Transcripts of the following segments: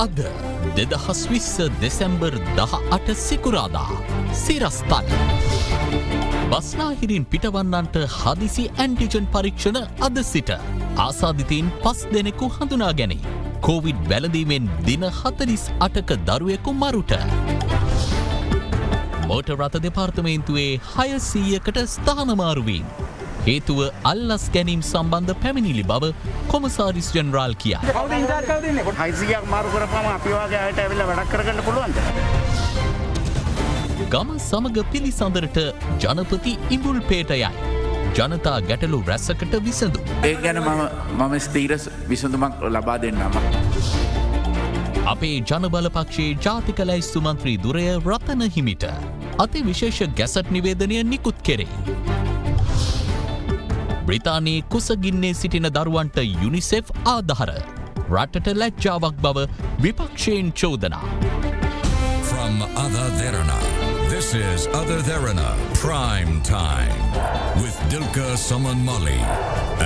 අද 2020 දෙසැම්බර් 18 සිකුරාදා සිරස්තල. බස්නාහිරින් පිටවන්නන්ට හදිසි ඇන්ටිජන් පරීක්ෂණ අද සිට. ආසාදිතයින් 5 දෙනෙකු හඳුනා ගැනී. කොවිඩ් වැළඳීමෙන් දින 48ක දරුවෙකු මරුට. මෝටර් රථ දෙපාර්තමේන්තුවේ 600කට ස්ථානමාරුවීම්. හේතුව අල්ලස් ගැනීම් සම්බන්ධ පැමිණිලි බව කොමසාරිස් ජෙනරාල් කියා. කවුද ඉන්චාර්ජ් කවුද ඉන්නේ? 600ක් මාරු කරපුවම අපි වගේ අයට ඇවිල්ලා වැඩක් කරගන්න පුළුවන්ද? ගම සමග පිළිසඳරට ජනපති ඉඹුල්පේටයයි. ජනතා ගැටලු රැසකට විසඳුම්. ඒ ගැන මම ස්ථීර විසඳුමක් ලබා දෙන්නම්. අපේ ජනබල පක්ෂයේ ජාතික ලැයිස්තු මන්ත්‍රී දුරය රතන හිමිට අති විශේෂ ගැසට් නිවේදනය නිකුත් කෙරේ. බ්‍රිතානයේ කුසගින්නේ සිටින දරුවන්ට යුනිසෙෆ් ආධාර. රටට ලැජ්ජාවක් බව විපක්ෂයෙන් චෝදනා. From Other Therana, this is Other Therana Prime Time with Dilka Saman Mali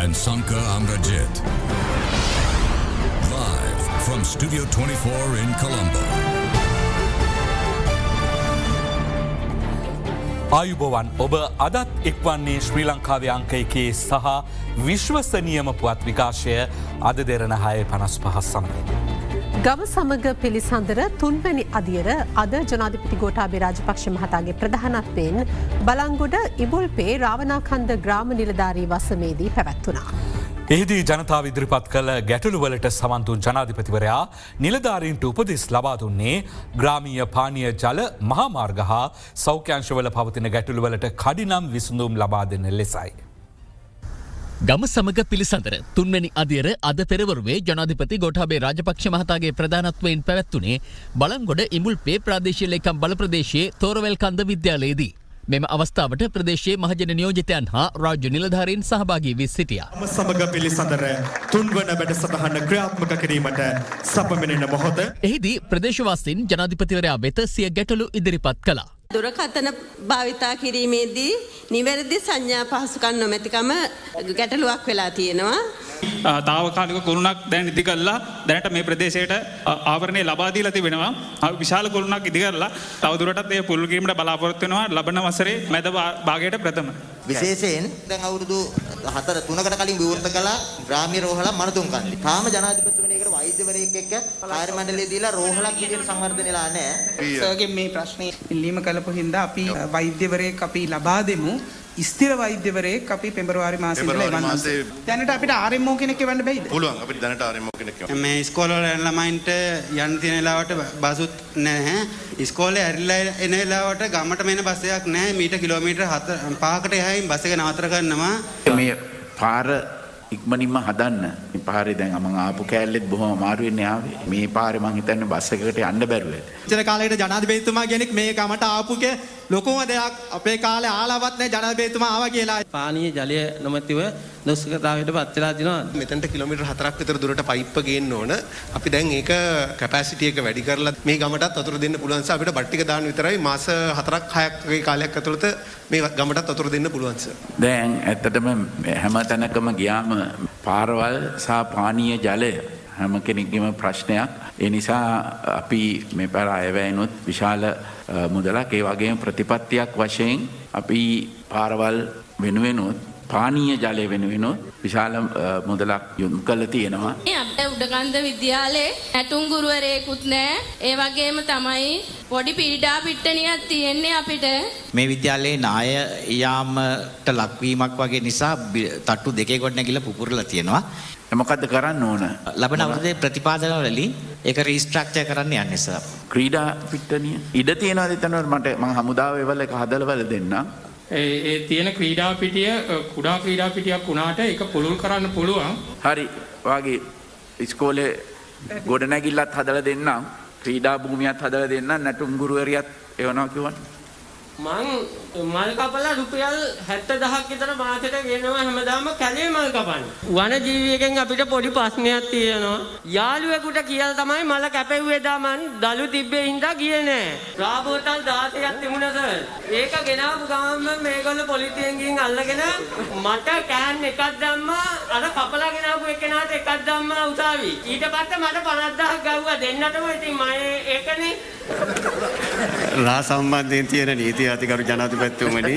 and Sanka Amrajit. Live from Studio 24 in Colombo. ආයුබෝවන් ඔබ අදත් එක්වන්නේ ශ්‍රී ලංකාවේ අංක එකේ සහ විශ්වසනීයම පුවත් විකාශය අද දෙරණ 6:55 සමගින්. ගම සමග පිළිසඳර තුන්වැනි අදියර අද ජනාධිපති ගෝඨාභය රාජපක්ෂ මහතාගේ ප්‍රධානත්වයෙන් බලංගොඩ ඉබුල්පේ රාවණාකන්ද ග්‍රාම නිලධාරී වසමේදී පැවැත්වුණා. එහිදී ජනතාව ඉදිරිපත් කළ ගැටලුවලට සවන් දුන් ජනාධිපතිවරයා නිලධාරීන්ට උපදෙස් ලබා දුන්නේ ග්‍රාමීය පානීය ජල මහාමාර්ග හා සෞඛ්‍යංශවල පවතින ගැටලුවලට කඩිනම් විසඳුම් ලබා දෙන ලෙසයි. ගම සමග පිළිසඳර තුන්වැනි අදියර අද පෙරවරුවේ ජනාධිපති ගෝඨාභය රාජපක්ෂ මහතාගේ ප්‍රධානත්වයෙන් පැවැත්වුණේ බලංගොඩ ඉඹුල්පේ ප්‍රාදේශීය ලේකම් බල ප්‍රදේශයේ තෝරවැල් කන්ද විද්‍යාලයේදී. මෙම අවස්ථාවට ප්‍රදේශයේ මහජන නියෝජිතයන් හා රාජ්‍ය නිලධාරීන් සහභාගී වී සිටියා. සමග පිළිසඳර තුන්වන වැඩසටහන ක්‍රියාත්මක කිරීමට සපමිනෙන මොහොත. එහිදී ප්‍රදේශවාසීන් ජනාධිපතිවරයා වෙත සිය ගැටලු ඉදිරිපත් කළා. දුරකථන භාවිතා කිරීමේදී නිවැරදි සංඥා පහසුකම් නොමැතිකම ගැටලුවක් වෙලා තියෙනවා. තාවකාලික කුරුණක් දැන් ඉදි කළා දැනට මේ ප්‍රදේශයට ආවරණය ලබා දීලා තිබෙනවා. විශාල කුරුණක් ඉදි කරලා තවදුරටත් ඒ පුළුල් කිරීමට බලාපොරොත්තු වෙනවා ලබන වසරේ මැද භාගයට ප්‍රථම. විශේෂයෙන් දැන් අවුරුදු 3කට කලින් විවෘත කළා ග්‍රාම්‍ය රෝහලක් මනතුන් කන්දේ. තාම ජනාධිපතිතුමනේකට වෛද්‍යවරයෙක් එක්ක කාර්ය මණ්ඩලයේ දීලා රෝහලක් විදියට සංවර්ධනයලා නැහැ. සර්ගේ මේ ප්‍රශ්නේ ඉල්ලීම කළපු හින්දා අපි වෛද්‍යවරයෙක් අපි ලබා දෙමු. ස්ථිර වෛද්‍යවරයෙක් අපි පෙබරවාරි මාසෙ ඉඳලා එවන්න. දැනට අපිට RMO කෙනෙක් එවන්න බැයිද? පුළුවන් අපිට දැනට RMO කෙනෙක් එවන්න. මේ ඉස්කෝල වල යන ළමයින්ට යන්න තියෙන වෙලාවට බසුත් නැහැ. ඉස්කෝලේ ඇරිලා එන වෙලාවට ගමට මෙන්න බස් එකක් නැහැ. මීට කිලෝමීටර් 5කට එහායින් බස් එක නවත්තර ගන්නවා. මේ පාර ඉක්මනින්ම හදන්න. මේ පාරේ දැන් මම ආපු කෑල්ලෙත් බොහොම අමාරු වෙන්නේ ආවේ. මේ පාරේ මං හිතන්නේ බස් එකකට යන්න බැරුව. ඉතල කාලේට ජනාධිපතිතුමා කෙනෙක් මේ ගමට ආපුක ලොකුම දෙයක් අපේ කාලේ ආලවත් නැහැ ජනාධිපතිතුමා ආවා කියලා. පානීය ජලය නොමැතිව දුෂ්කරතාවයට පත් වෙලා තිනවා. මෙතනට කිලෝමීටර් 4ක් විතර දුරට පයිප් ගේන්න ඕන. අපි දැන් ඒක කැපැසිටි එක වැඩි කරලා මේ ගමටත් වතුර දෙන්න පුළුවන් සර්. අපිට බට් ටික දාන්න විතරයි මාස 4ක් 6ක් වගේ කාලයක් ඇතුළත මේ ගමටත් වතුර දෙන්න පුළුවන් සර්. දැන් ඇත්තටම හැම තැනකම ගියාම පාරවල් සහ පානීය ජලය හැම කෙනෙක්ගේම ප්‍රශ්නයක්. ඒ නිසා අපි මේ පාර අයවැයනොත් විශාල මුදලක් ඒ වගේම ප්‍රතිපත්තියක් වශයෙන් අපි පාරවල් වෙනුවෙනොත් පානීය ජලය වෙනුවෙනොත් විශාල මුදලක් යොමු කරලා තියෙනවා. අපේ උඩකන්ද විද්‍යාලයේ ඇටුම් ගුරුවරයෙකුත් නැහැ. ඒ වගේම තමයි පොඩි පීඩා පිට්ටනියක් තියෙන්නේ අපිට. මේ විද්‍යාලයේ නාය යාමට ලක්වීමක් වගේ නිසා තට්ටු දෙකේ කොට නැගිලා පුපුරලා තියෙනවා. මොකද්ද කරන්න ඕන? ලබන අවුරුද්දේ ප්‍රතිපාදන වලින් ඒක රීස්ට්‍රක්චර් කරන්න යන්නේ සර්. ක්‍රීඩා පිට්ටනිය ඉඩ තියෙනවද එතන? මම හමුදාවේ වල එක හදලා දෙන්නම්. ඒ තියෙන ක්‍රීඩා පිටිය කුඩා ක්‍රීඩා පිටියක් වුණාට ඒක පුළුල් කරන්න පුළුවන්. හරි. වාගේ ඉස්කෝලේ ගොඩනැගිල්ලත් හදලා දෙන්නම්. ක්‍රීඩා භූමියත් හදලා දෙන්නම්. නැටුම් ගුරුවරියත් එවනවා කිව්වනේ. මං මල් කපලා රුපියල් 70,000ක් විතර මාසෙට ගෙනවා හැමදාම කැලේ මල් කපන්නේ. වන ජීවියෙක්ගෙන් අපිට පොඩි ප්‍රශ්නයක් තියෙනවා. යාළුවෙකුට කියලා තමයි මල කැපෙව්වේ දා මං දලු තිබ්බේ හින්දා ගියේ නෑ. රාබෝතල් 16ක් තිබුණා සර්. ඒක ගෙනාවු ගමන් මේගොල්ලෝ පොලිසියෙන් ගිහින් අල්ලගෙන මට කෑන් එකක් දැම්මා. අර කපලා ගෙනාවු එකනට එකක් දැම්මා උසාවි. ඊට පස්සේ මට 50,000ක් ගව්වා දෙන්නටම. ඉතින් මම ඒකනේ රා සම්බන්ධයෙන් තියෙන නීති අධිකරු ජනාධිපතිතුමනි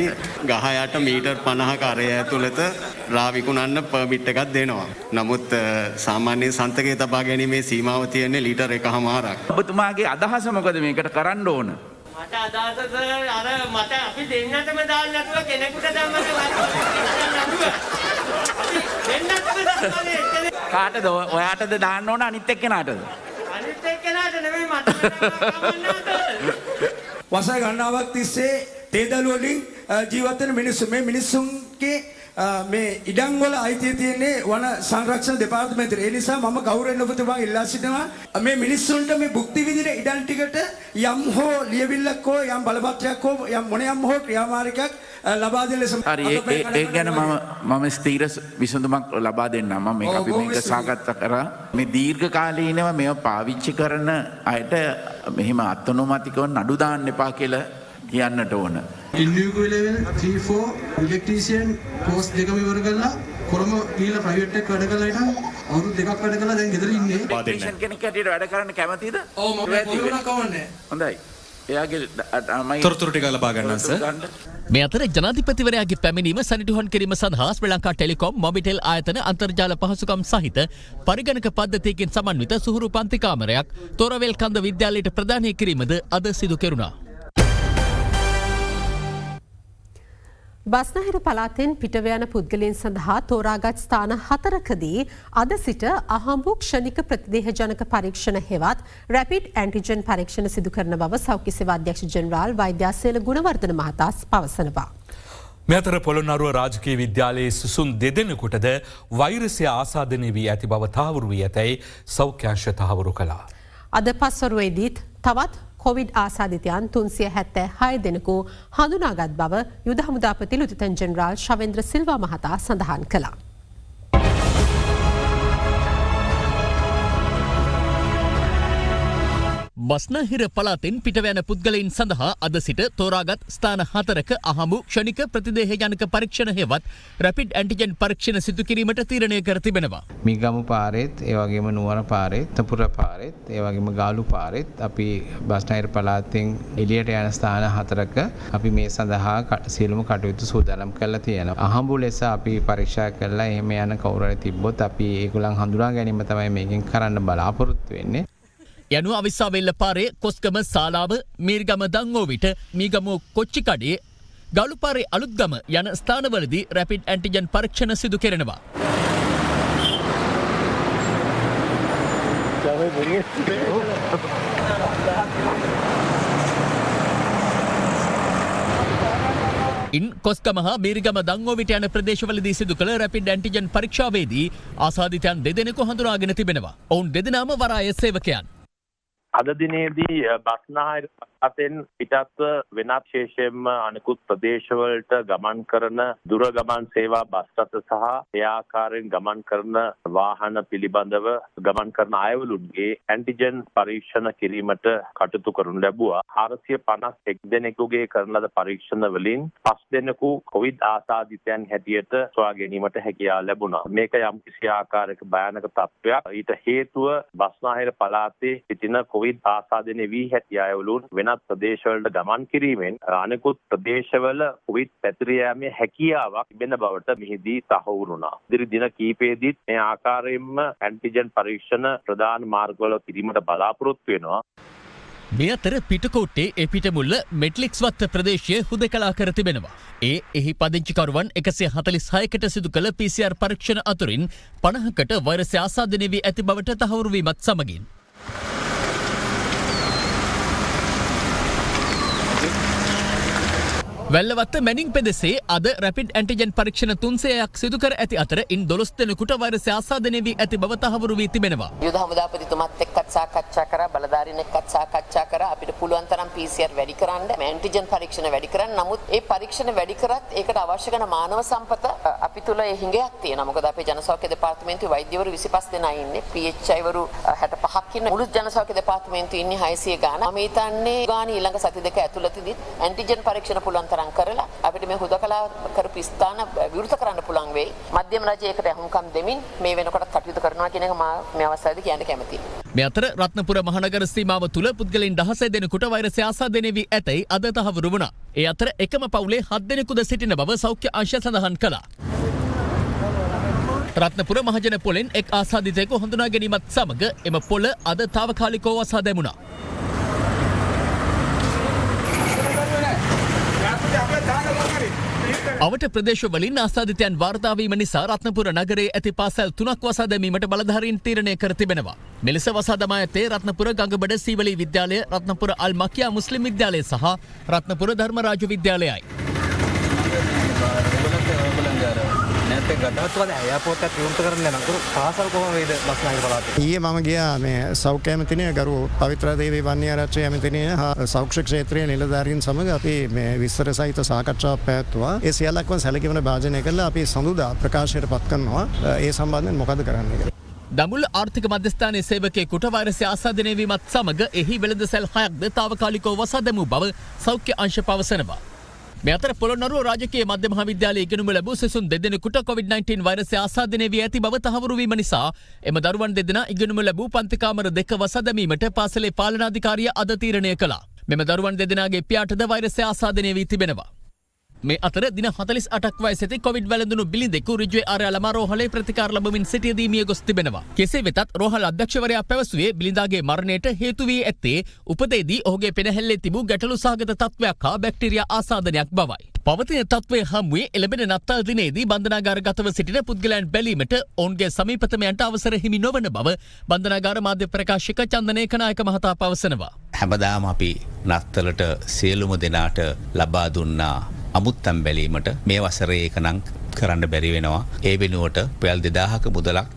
ගහ යට මීටර් 50ක අරය ඇතුළත රා විකුණන්න පර්මිට් එකක් දෙනවා. නමුත් සාමාන්‍ය සන්තකයේ තබා ගැනීමේ සීමාව තියෙන්නේ ලීටර් 1.5ක්. ඔබතුමාගේ අදහස මොකද මේකට කරන්න ඕන? මට අදහස සර් අර මට අපි දෙන්නටම දාන්න නැතුව කෙනෙකුට දැම්මම කාටද ඔයාටද දාන්න ඕන අනිත් එක්කෙනාටද? අනිත් එක්කෙනාට නෙමෙයි මට වසර ගණනාවක් තිස්සේ තේදළු වලින් ජීවත් වෙන මිනිස්සු මේ මිනිස්සුන්ගේ මේ ඉඩම් වල අයිතිය තියෙන්නේ වන සංරක්ෂණ දෙපාර්තමේන්තුවේ. ඒ නිසා මම ගෞරවයෙන් ඔබතුමාගෙන් ඉල්ලා සිටිනවා මේ මිනිස්සුන්ට මේ භුක්ති විඳින ඉඩම් ටිකට යම් හෝ ලියවිල්ලක් හෝ යම් බලපත්‍රයක් හෝ යම් මොනියම් හෝ ක්‍රියාමාර්ගයක් ලබා දෙන ලෙස හරි ඒ ගැන මම ස්ථීර විසඳුමක් ලබා දෙන්නම්. මම මේක අපි මේක සාකච්ඡා කරා. මේ දීර්ඝ කාලීනව මේව පාවිච්චි කරන අයට මෙහෙම අත්නොමතිකව නඩු දාන්න එපා කියලා කියන්නට ඕන. ඉන්ඩියුකෝ ලෙවල් 3-4 ඉලෙක්ට්‍රීෂියන් කෝස් දෙකම ඉවර කරලා කොළඹ ගිහලා ප්‍රයිවට් එකක් වැඩ කරලා ඉතින් අවුරුදු දෙකක් වැඩ කරලා දැන් ගෙදර ඉන්නේ. ඉලෙක්ට්‍රීෂියන් කෙනෙක් හැටියට වැඩ කරන්න කැමතිද? ඔව් මම කොරෝනා කවන්නේ. හොඳයි. එයාගේ තොරතුරු ටික ලබා ගන්නවා සර්. මේ අතර ජනාධිපතිවරයාගේ පැමිණීම සනිටුහන් කිරීම සඳහා ශ්‍රී ලංකා ටෙලිකොම් මොබිටෙල් ආයතන අන්තර්ජාල පහසුකම් සහිත පරිගණක පද්ධතියකින් සමන්විත සුහුරු පන්ති කාමරයක් තොරවැල් කන්ද විද්‍යාලයට ප්‍රදානය කිරීමද අද සිදු කෙරුණා. බස්නාහිර පළාතෙන් පිටව යන පුද්ගලයන් සඳහා තෝරාගත් ස්ථාන 4කදී අද සිට අහඹු ක්ෂණික ප්‍රතිදේහජනක පරීක්ෂණ හෙවත් රැපිඩ් ඇන්ටිජන් පරීක්ෂණ සිදු කරන බව සෞඛ්‍ය සේවා අධ්‍යක්ෂ ජෙනරාල් වෛද්‍යාසේල ගුණවර්ධන මහතා පවසනවා. මේ අතර පොළොන්නරුව රාජකීය විද්‍යාලයේ සුසුම් දෙදෙනෙකුටද වෛරසය ආසාදනය වී ඇති බව තහවුරු වී ඇතැයි සෞඛ්‍ය අංශ තහවුරු කළා. අද පස්වරුවේදීත් තවත් කොවිඩ් ආසාදිතයන් 376 දෙනෙකු හඳුනාගත් බව යුද හමුදාපති ලුතිතන් ජෙනරාල් ශවෙන්ද්‍ර සිල්වා මහතා සඳහන් කළා. බස්නාහිර පළාතෙන් පිටව යන පුද්ගලයන් සඳහා අද සිට තෝරාගත් ස්ථාන 4ක අහඹු ක්ෂණික ප්‍රතිදේහජනක පරීක්ෂණ හෙවත් රැපිඩ් ඇන්ටිජන් පරීක්ෂණ සිදු කිරීමට තීරණය කර තිබෙනවා. මිගමු පාරෙත් ඒ වගේම නුවර පාරෙත් තපුර පාරෙත් ඒ වගේම ගාලු පාරෙත් අපි බස්නාහිර පළාතෙන් එළියට යන ස්ථාන 4ක අපි මේ සඳහා සියලුම කටයුතු සූදානම් කරලා තියෙනවා. අහඹු ලෙස අපි පරීක්ෂා කරලා එහෙම යන කවුරු හරි තිබ්බොත් අපි ඒගොල්ලන් හඳුනා ගැනීම තමයි මේකෙන් කරන්න බලාපොරොත්තු වෙන්නේ. යනු අවිස්සාවෙල්ල පාරේ කොස්ගම සාලාව මීර්ගම දංගෝවිට මීගමෝ කොච්චිකඩේ ගලුපාරේ අලුත්ගම යන ස්ථානවලදී රැපිඩ් ඇන්ටිජන් පරීක්ෂණ සිදු කෙරෙනවා. ඉන් කොස්ගම හා මීරිගම දංගෝවිට යන ප්‍රදේශවලදී සිදු කළ රැපිඩ් ඇන්ටිජන් පරීක්ෂාවේදී ආසාදිතයන් දෙදෙනෙකු හඳුනාගෙන තිබෙනවා. ඔවුන් දෙදෙනාම වරාය සේවකයන්. අද දිනේදී බස්නාහිර පළාතෙන් පිටත්ව වෙනත් විශේෂයෙන්ම අනෙකුත් ප්‍රදේශවලට ගමන් කරන දුර ගමන් සේවා බස් රථ සහ ඒ ආකාරයෙන් ගමන් කරන වාහන පිළිබඳව ගමන් කරන අයවලුන්ගේ ඇන්ටිජන් පරීක්ෂණ කිරීමට කටයුතු කරනු ලැබුවා. 451 දෙනෙකුගේ කරන ලද පරීක්ෂණ වලින් 5 දෙනෙකු කොවිඩ් ආසාදිතයන් හැටියට සොයා ගැනීමට හැකියාව ලැබුණා. මේක යම් කිසි ආකාරයක භයානක තත්ත්වයක්. ඊට හේතුව බස්නාහිර පළාතේ සිටින කොවිඩ් ආසාදනය වී ඇති අයවලුන් වෙනත් ප්‍රදේශවලට ගමන් කිරීමෙන් අනෙකුත් ප්‍රදේශවල කොවිඩ් පැතිර යාමේ හැකියාවක් තිබෙන බවට මෙහිදී තහවුරු වුණා. ඉදිරි දින කිහිපෙදීත් මේ ආකාරයෙන්ම ඇන්ටිජන් පරීක්ෂණ ප්‍රධාන මාර්ගවල කිරීමට බලාපොරොත්තු වෙනවා. මේ අතර පිටකොට්ටේ පිටමුල්ල මෙට්ලික්ස් වත්ත ප්‍රදේශය හුදකලා කර තිබෙනවා. එහි පදිංචිකරුවන් 146කට සිදු කළ PCR පරීක්ෂණ අතුරින් 50කට වෛරසය ආසාදනය වී ඇති බවට තහවුරු වීමත් සමගින් වැල්ලවත්ත මැනින් පෙදෙසේ අද රැපිඩ් ඇන්ටිජන් පරීක්ෂණ 300ක් සිදු කර ඇති අතර ඉන් 12 දෙනෙකුට වෛරසය ආසාදනය වී ඇති බව තහවුරු වී තිබෙනවා. යුද හමුදාපතිතුමත් එක්කත් සාකච්ඡා කරා, බලධාරීන් එක්කත් සාකච්ඡා කරා. අපිට පුළුවන් තරම් PCR වැඩි කරන්න, ඇන්ටිජන් පරීක්ෂණ වැඩි කරන්න. නමුත් ඒ පරීක්ෂණ වැඩි කරත් ඒකට අවශ්‍ය කරන මානව සම්පත අපි තුල ඒ හිඟයක් තියෙනවා. මොකද අපේ ජනසෞඛ්‍ය දෙපාර්තමේන්තුවේ වෛද්‍යවරු 25 දෙනා ඉන්නේ. PHI වරු 65ක් ඉන්න. මුළු ජනසෞඛ්‍ය දෙපාර්තමේන්තුවේ ඉන්නේ 600 ගාන. මම හිතන්නේ ගාන ඊළඟ සති දෙක ඇතුළතදී ඇන්ටිජන් පරීක්ෂණ පුළුවන් තරම් කරලා අපිට මේ හුදකලා කරපු ස්ථාන විවෘත කරන්න පුළුවන් වෙයි. මධ්‍යම රජය ඒකට අහුම්කම් දෙමින් මේ වෙනකොට කටයුතු කරනවා කියන එක මම මේ අවස්ථාවේදී කියන්න කැමතියි. මේ අතර රත්නපුර මහනගර සීමාව තුල පුද්ගලයන් 16 දෙනෙකුට වෛරසය ආසාදනය වී ඇතැයි අද තහවුරු වුණා. ඒ අතර එකම පවුලේ 7 දෙනෙකුද සිටින බව සෞඛ්‍ය අංශය සඳහන් කළා. රත්නපුර මහජන පොලෙන් එක් ආසාදිතයෙකු හඳුනා ගැනීමත් සමග එම පොළ අද తాවකාලිකව වසා දැමුණා. අවට ප්‍රදේශවලින් ආසාදිතයන් වාර්තා වීම නිසා රත්නපුර නගරයේ ඇති පාසල් 3ක් වසා දැමීමට බලධාරීන් තීරණය කර තිබෙනවා. මෙලෙස වසා දමා ඇත්තේ රත්නපුර ගඟබඩ සීවලී විද්‍යාලය, රත්නපුර අල් මකියා මුස්ලිම් විද්‍යාලය සහ රත්නපුර ධර්මරාජ විද්‍යාලයයි. ඊයේ මම ගියා මේ සෞඛ්‍ය ඇමතිනිය ගරු පවිත්‍ර දේවී වන්නියාරච්චි ඇමතිනිය හා සෞඛ්‍ය ක්ෂේත්‍රයේ නිලධාරීන් සමග අපි මේ විස්තර සහිත සාකච්ඡාවක් පැවැත්තුවා. ඒ සියල්ලක්ම සැලකිලිමත් භාජනය කළා අපි සඳුදා ප්‍රකාශයට පත් කරනවා. ඒ සම්බන්ධයෙන් මොකද කරන්න කියලා. දඹුල්ල ආර්ථික මධ්‍යස්ථානයේ සේවකයෙකුට වෛරසය ආසාදනය වීමත් සමග එහි වෙළඳසැල් 6ක්ද తాවකාලිකව වසා දැමූ බව සෞඛ්‍ය අංශ පවසනවා. මේ අතර පොළොන්නරුව රාජකීය මධ්‍ය මහාවිද්‍යාලයේ ඉගෙනුම ලැබූ සිසුන් දෙදෙනෙකුට COVID-19 වෛරසය ආසාදනය වී ඇති බව තහවුරු වීම නිසා එම දරුවන් දෙදෙනා ඉගෙනුම ලැබූ පන්ති කාමර 2 වසා දැමීමට පාසලේ පාලනාධිකාරිය අද තීරණය කළා. මෙම දරුවන් දෙදෙනාගේ පියාටද වෛරසය ආසාදනය වී තිබෙනවා. මේ අතර දින 48ක් වයසැති කොවිඩ් වැළඳුණු බිලිඳෙකු රිජ්වේ ආර්ය ළමාරෝහලේ ප්‍රතිකාර ලැබමින් සිටියදී මිය ගොස් තිබෙනවා. කෙසේ වෙතත් රෝහල අධ්‍යක්ෂවරයා පැවසුවේ බිලිඳාගේ මරණයට හේතු වී ඇත්තේ උපතේදී ඔහුගේ පෙනහැල්ලේ තිබූ ගැටලු සහගත තත්වයක් හා බැක්ටීරියා ආසාදනයක් බවයි. පවතින තත්වය හමුවේ එළඹෙන නත්තල් දිනේදී බන්ධනාගාරගතව සිටින පුද්ගලයන් බැලීමට ඔවුන්ගේ සමීපතමයන්ට අවසර හිමි නොවන බව බන්ධනාගාර මාධ්‍ය ප්‍රකාශක චන්දන ඒකනායක මහතා පවසනවා. හැමදාම අපි නත්තලට සියලුම දෙනාට ලබා දුන්නා අමුත්තම් බැලීමට මේ වසරේ ඒක නම් කරන්න බැරි වෙනවා. ඒ වෙනුවට රුපියල් 2000ක මුදලක්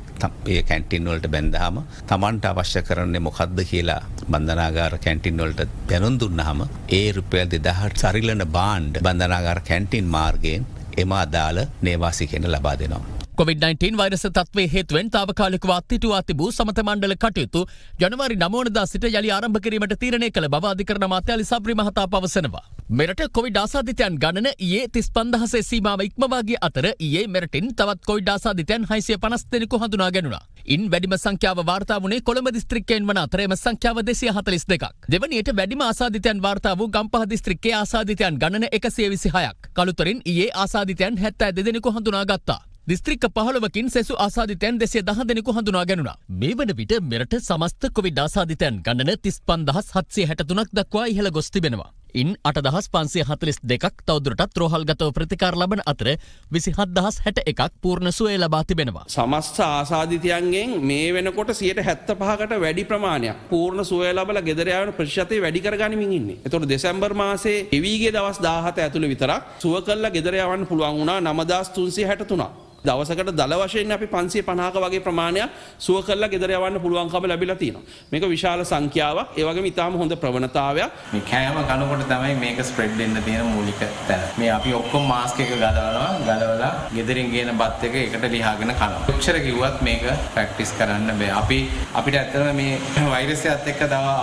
ඒ කැන්ටින් වලට බැන්දාම Tamanට අවශ්‍ය කරන්නේ මොකද්ද කියලා බන්ධනාගාර කැන්ටින් වලට දැනුම් දුන්නාම ඒ රුපියල් 2000ට සරිලන භාණ්ඩ බන්ධනාගාර කැන්ටින් මාර්ගයෙන් එම අදාළ නේවාසිකයන්ට ලබා දෙනවා. COVID-19 වෛරස තත්ත්වයේ හේතුවෙන් తాවකාලිකව අත්හිටුවා තිබූ සමත මණ්ඩල කටයුතු ජනවාරි 9 වෙනිදා සිට යලි ආරම්භ කිරීමට තීරණය කළ බව අධිකරණ අමාත්‍ය අලි සබ්රි මහතා පවසනවා. මෙරට කොවිඩ් ආසාදිතයන් ගණන ඊයේ 35000 සීමාව ඉක්මවා ගිය අතර ඊයේ මෙරටින් තවත් කොවිඩ් ආසාදිතයන් 650 දෙනෙකු හඳුනා ගැනුණා. ඉන් වැඩිම සංඛ්‍යාව වාර්තා වුණේ කොළඹ දිස්ත්‍රික්කයෙන් වන අතර එම සංඛ්‍යාව 242ක්. දෙවනියට වැඩිම ආසාදිතයන් වාර්තා වූ ගම්පහ දිස්ත්‍රික්කයේ ආසාදිතයන් ගණන 126ක්. කළුතරින් ඊයේ ආසාදිතයන් 72 දෙනෙකු හඳුනා ගත්තා. දිස්ත්‍රික්ක 15කින් සෙසු ආසාදිතයන් 210 දෙනෙකු හඳුනා ගැනුණා. මේ වන විට මෙරට සමස්ත කොවිඩ් ආසාදිතයන් ගණන 35763ක් දක්වා ඉහළ ගොස් තිබෙනවා. ඉන් 8542ක් තවදුරටත් රෝහල්ගතව ප්‍රතිකාර ලබන අතර 27061ක් පූර්ණ සුවය ලබා තිබෙනවා. සමස්ත ආසාදිතයන්ගෙන් මේ වෙනකොට 75%කට වැඩි ප්‍රමාණයක් පූර්ණ සුවය ලබලා ගෙදර යවන ප්‍රතිශතය වැඩි කරගනිමින් ඉන්නේ. ඒතකොට දෙසැම්බර් මාසයේ එවීගේ දවස් 17 ඇතුළේ විතරක් සුව කළා ගෙදර යවන්න පුළුවන් වුණා 9363. දවසකට දල වශයෙන් අපි 550ක වගේ ප්‍රමාණයක් සුව කරලා ගෙදර යවන්න පුළුවන්කම ලැබිලා තියෙනවා. මේක විශාල සංඛ්‍යාවක්. ඒ වගේම ඉතාම හොඳ ප්‍රවණතාවයක්. මේ කෑම කනකොට තමයි මේක ස්ප්‍රෙඩ් වෙන්න තියෙන මූලික තැන. මේ අපි ඔක්කොම මාස්ක් එක ගලවලා ගෙදරින් ගේන බත් එක එකට ලියාගෙන කනවා. ඔච්චර කිව්වත් මේක ප්‍රැක්ටිස් කරන්න බෑ. අපිට ඇත්තටම මේ වෛරසයත් එක්ක තව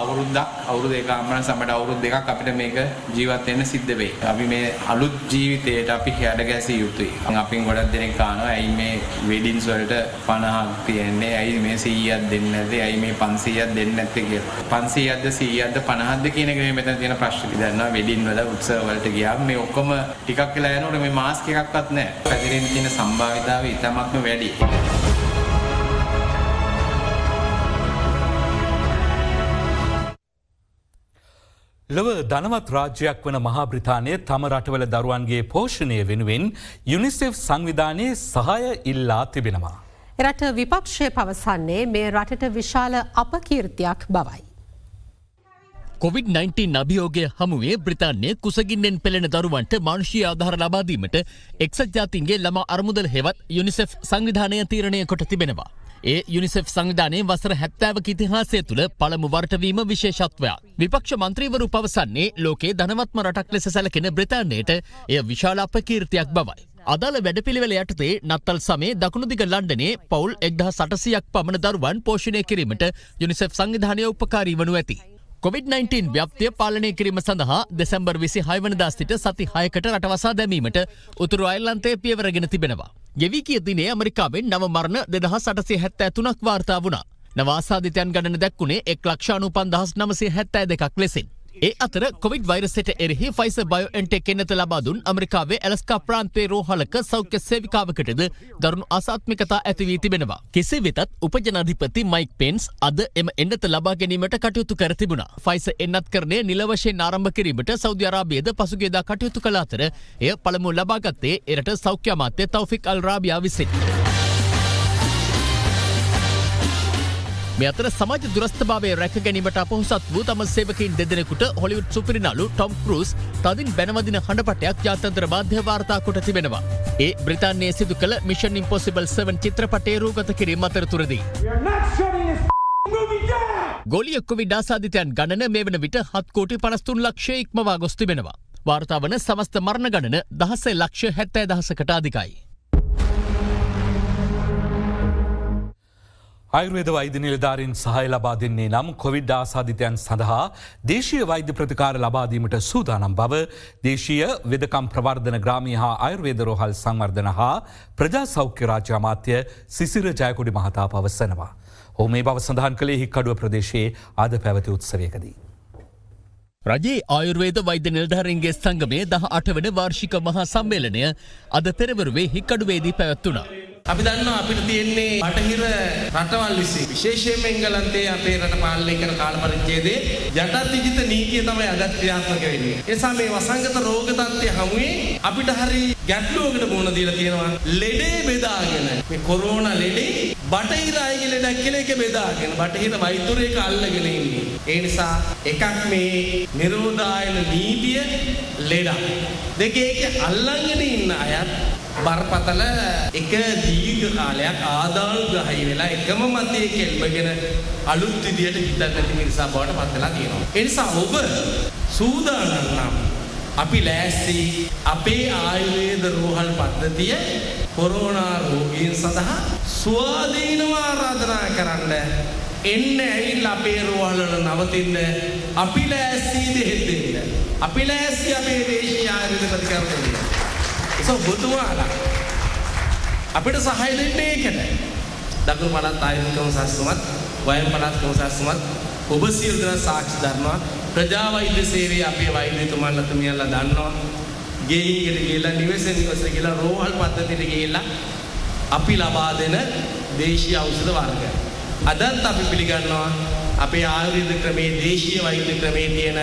අවුරුදු එකමාර සමඩ අවුරුදු දෙකක් අපිට මේක ජීවත් වෙන්න සිද්ධ වෙයි. අපි මේ අලුත් ජීවිතයට අපි හැඩ ගැසිය යුතුයි. අපින් ගොඩක් දෙනෙක් කනවා ඇයි මේ වෙඩින්ස් වලට 50ක් තියෙන්නේ, ඇයි මේ 100ක් දෙන්නේ නැත්තේ, ඇයි මේ 500ක් දෙන්නේ නැත්තේ කියලා. 500ක්ද 100ක්ද 50ක්ද කියන එක මෙතන තියෙන ප්‍රශ්න. දන්නවා වෙඩින් වල උත්සව වලට ගියාම මේ ඔක්කොම ටිකක් වෙලා යනකොට මේ මාස්ක් එකක්වත් නැහැ. පැතිරෙන්න තියෙන සම්භාවිතාවය ඉතාමත්ම වැඩි. ලොව ධනවත් රාජ්‍යයක් වන මහා බ්‍රිතාන්‍යය තම රටවල දරුවන්ගේ පෝෂණය වෙනුවෙන් යුනිසෙෆ් සංවිධානයේ සහාය ඉල්ලා තිබෙනවා. රට විපක්ෂය පවසන්නේ මේ රටට විශාල අපකීර්තියක් බවයි. COVID-19 අභියෝගය හමුවේ බ්‍රිතාන්‍යයේ කුසගින්නෙන් පෙළෙන දරුවන්ට මානුෂීය ආධාර ලබා දීමට එක්සත් ජාතීන්ගේ ළමා අරමුදල හෙවත් යුනිසෙෆ් සංවිධානය තීරණය කොට තිබෙනවා. ඒ යුනිසෙෆ් සංවිධානයේ වසර 70ක ඉතිහාසය තුළ පළමු වරට වීම විශේෂත්වයක්. විපක්ෂ මන්ත්‍රීවරු පවසන්නේ ලෝකයේ ධනවත්ම රටක් ලෙස සැලකෙන බ්‍රිතාන්‍යයට එය විශාල අපකීර්තියක් බවයි. අදාළ වැඩපිළිවෙල යටතේ නත්තල් සමයේ දකුණු දිග ලන්ඩනයේ පවුල් 1800ක් පමණ දරුවන් පෝෂණය කිරීමට යුනිසෙෆ් සංවිධානය උපකාරී වනු ඇති. COVID-19 ව්‍යාප්තිය පාලනය කිරීම සඳහා දෙසැම්බර් 26 වෙනිදා සිට සති 6කට රටවසා දැමීමට උතුරු අයර්ලන්තයේ පියවරගෙන තිබෙනවා. ගෙවී ගිය දිනේ ඇමරිකාවෙන් නව මරණ 2873ක් වාර්තා වුණා. නව ආසාදිතයන් ගණන දැක්ුණේ 1,95,972ක් ලෙසින්. ඒ අතර කොවිඩ් වෛරසයට එරෙහි ෆයිසර් බයෝඑන්ටෙක් එන්නත ලබා දුන් ඇමරිකාවේ ඇලස්කා ප්‍රාන්තයේ රෝහලක සෞඛ්‍ය සේවිකාවකටද දරුණු අසාත්මිකතා ඇති වී තිබෙනවා. කෙසේ වෙතත් උපජනාධිපති මයික් පෙන්ස් අද එම එන්නත ලබා ගැනීමට කටයුතු කර තිබුණා. ෆයිසර් එන්නත්කරණය නිල වශයෙන් ආරම්භ කිරීමට සෞදි අරාබියද පසුගියදා කටයුතු කළ අතර එය පළමුව ලබාගත්තේ එරට සෞඛ්‍ය අමාත්‍ය තෞෆික් අල් රාබියා විසින්. මේ අතර සමාජ දුරස්ථභාවය රැක ගැනීමට අපොහොසත් වූ තම සේවකයින් දෙදෙනෙකුට හොලිවුඩ් සුපිරිනලු ටොම් ක්‍රූස් තදින් බැනවදින හඬපටයක් ජාත්‍යන්තර මාධ්‍ය වාර්තා කොට තිබෙනවා. ඒ බ්‍රිතාන්‍යයේ සිදු කළ මිෂන් ඉම්පොසිබල් 7 චිත්‍රපටයේ රූගත කිරීම අතරතුරදී. ගෝලීය කොවිඩ් ආසාදිතයන් ගණන මේ වන විට 7,53 ලක්ෂය ඉක්මවා ගොස් තිබෙනවා. වාර්තා වන සමස්ත මරණ ගණන 16,70,000කට අධිකයි. ආයුර්වේද වෛද්‍ය නිලධාරීන් සහාය ලබා දෙන්නේ නම් කොවිඩ් ආසාදිතයන් සඳහා දේශීය වෛද්‍ය ප්‍රතිකාර ලබා දීමට සූදානම් බව දේශීය වෙදකම් ප්‍රවර්ධන ග්‍රාමීය හා ආයුර්වේද රෝහල් සංවර්ධන හා ප්‍රජා සෞඛ්‍ය රාජ්‍ය අමාත්‍ය සිසිර ජයකොඩි මහතා පවසනවා. ඔහු මේ බව සඳහන් කළේ හික්කඩුව ප්‍රදේශයේ අද පැවති උත්සවයකදී. රජයේ ආයුර්වේද වෛද්‍ය නිලධාරීන්ගේ සංගමයේ 18 වන වාර්ෂික මහා සම්මේලනය අද පෙරවරුවේ හික්කඩුවේදී පැවැත්වුණා. අපි දන්නවා අපිට තියෙන්නේ බටහිර රටවල් විසින් විශේෂයෙන්ම එංගලන්තයේ අපේ රට පාලනය කරන කාල පරිච්ඡේදයේ යටත් විජිත නීතිය තමයි අද ක්‍රියාත්මක වෙන්නේ. ඒ නිසා මේ වසංගත රෝග තත්ත්වය හමුවේ අපිට හරි ගැටලුවකට මුහුණ දීලා තියෙනවා. ලෙඩේ බෙදාගෙන මේ කොරෝනා ලෙඩේ බටහිර අයගේ ලෙඩක් කියලා එක බෙදාගෙන බටහිර වෛද්‍යවරයෙක් අල්ලගෙන ඉන්නේ. ඒ නිසා එකක් මේ නිරෝධායන නීතිය ලෙඩක්. දෙකේ අල්ලගෙන ඉන්න අයත් බරපතල එක දීර්ඝ කාලයක් ආදානුග්‍රහී වෙලා එකම මතයේ කෙල්බගෙන අලුත් විදියට හිතන්න නැති නිසා බවට පත් වෙලා තියෙනවා. ඒ නිසා ඔබ සූදානම් නම් අපි ලෑස්ති අපේ ආයුර්වේද රෝහල් පද්ධතිය කොරෝනා රෝගීන් සඳහා ස්වාධීනව ආරාධනා කරන්න එන්න ඇවිල්ලා අපේ රෝහල් වල නවතින්න අපි ලෑස්ති දෙහෙන්න. අපි ලෑස්ති අපේ දේශීය ආයුර්වේද ප්‍රතිකාර දෙන්න. බුදුවාලා අපිට සහය දෙන්නේ ඒකට. දකුණු පළාත් ආයුර්වේද කොමසාරිස්තුමත් වයම් පළාත් කොමසාරිස්තුමත් ඔබ සියලු දෙනා සාක්ෂි දරනවා. ප්‍රජා වෛද්‍ය සේවයේ අපේ වෛද්‍යතුමන්ලා තුමියන්ලා දන්නවා. ගෙයින් ගිහලා නිවෙසෙන් නිවෙසට ගිහලා රෝහල් පද්ධතියට ගිහලා අපි ලබා දෙන දේශීය ඖෂධ වර්ග. අදත් අපි පිළිගන්නවා අපේ ආයුර්වේද ක්‍රමයේ දේශීය වෛද්‍ය ක්‍රමයේ තියෙන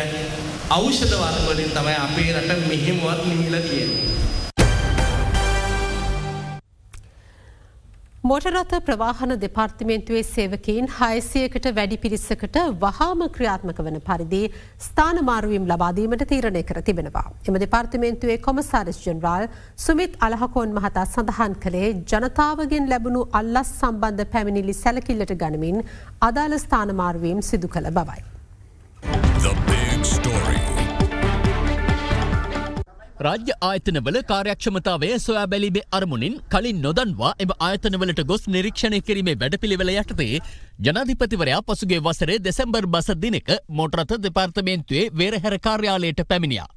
ඖෂධ වර්ග වලින් තමයි අපේ රට මෙහෙමවත් නිමිලා තියෙන්නේ. මෝටර් ප්‍රවාහන දෙපාර්තමේන්තුවේ සේවකයින් 600කට වැඩි පිරිසකට වහාම ක්‍රියාත්මක වන පරිදි ස්ථාන මාරුවීම් ලබා දීමට තීරණය කර තිබෙනවා. එම දෙපාර්තමේන්තුවේ කොමසාරිස් ජෙනරාල් සුමිත් අලහකෝන් මහතා සඳහන් කළේ ජනතාවගෙන් ලැබුණු අල්ලස් සම්බන්ධ පැමිණිලි සැලකිල්ලට ගනිමින් අදාළ ස්ථාන මාරුවීම් සිදු කළ බවයි. රාජ්‍ය ආයතනවල කාර්යක්ෂමතාවය සොයා බැලීමේ අරමුණින් කලින් නොදන්වා එම ආයතනවලට ගොස් නිරීක්ෂණය කිරීමේ වැඩපිළිවෙල යටතේ ජනාධිපතිවරයා පසුගිය වසරේ දෙසැම්බර් මාස දිනක මෝටර් රථ දෙපාර්තමේන්තුවේ වේරහැර කාර්යාලයට පැමිණියා.